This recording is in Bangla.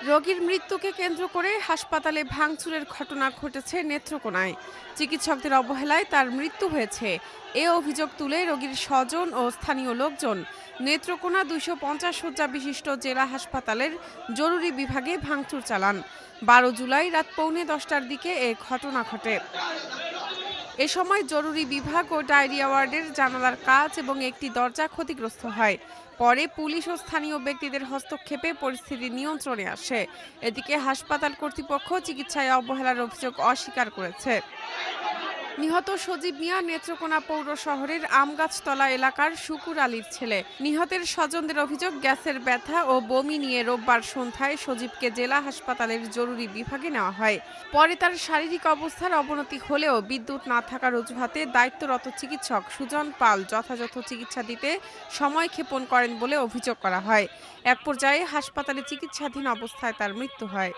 রোগীর মৃত্যুকে কেন্দ্র করে হাসপাতালে ভাঙচুরের ঘটনা ঘটেছে নেত্রকোনায়। চিকিৎসকদের অবহেলায় তার মৃত্যু হয়েছে, এ অভিযোগ তুলে রোগীর স্বজন ও স্থানীয় লোকজন নেত্রকোনা ২৫০ শয্যা বিশিষ্ট জেলা হাসপাতালের জরুরি বিভাগে ভাঙচুর চালান। ১২ জুলাই রাত 10:45টার দিকে এ ঘটনা ঘটে। এ সময় জরুরি বিভাগ ও ডায়রিয়া ওয়ার্ডের জানালার কাচ এবং একটি দরজা ক্ষতিগ্রস্ত হয়। পরে পুলিশ ও স্থানীয় ব্যক্তিদের হস্তক্ষেপে পরিস্থিতি নিয়ন্ত্রণে আসে। এদিকে হাসপাতাল কর্তৃপক্ষ চিকিৎসায় অবহেলার অভিযোগ অস্বীকার করেছে। নিহত সজীব মিয়া নেত্রকোনা পৌর শহরের আমগাছতলা এলাকার শুকুর আলীর ছেলে। নিহতের স্বজনদের অভিযোগ, গ্যাসের ব্যথা ও বমি নিয়ে রোববার সন্ধ্যায় সজীবকে জেলা হাসপাতালের জরুরি বিভাগে নেওয়া হয়। পরে তার শারীরিক অবস্থার অবনতি হলেও বিদ্যুৎ না থাকার অজুহাতে দায়িত্বরত চিকিৎসক সুজন পাল যথাযথ চিকিৎসা দিতে সময় ক্ষেপণ করেন বলে অভিযোগ করা হয়। এক পর্যায়ে হাসপাতালে চিকিৎসাধীন অবস্থায় তার মৃত্যু হয়।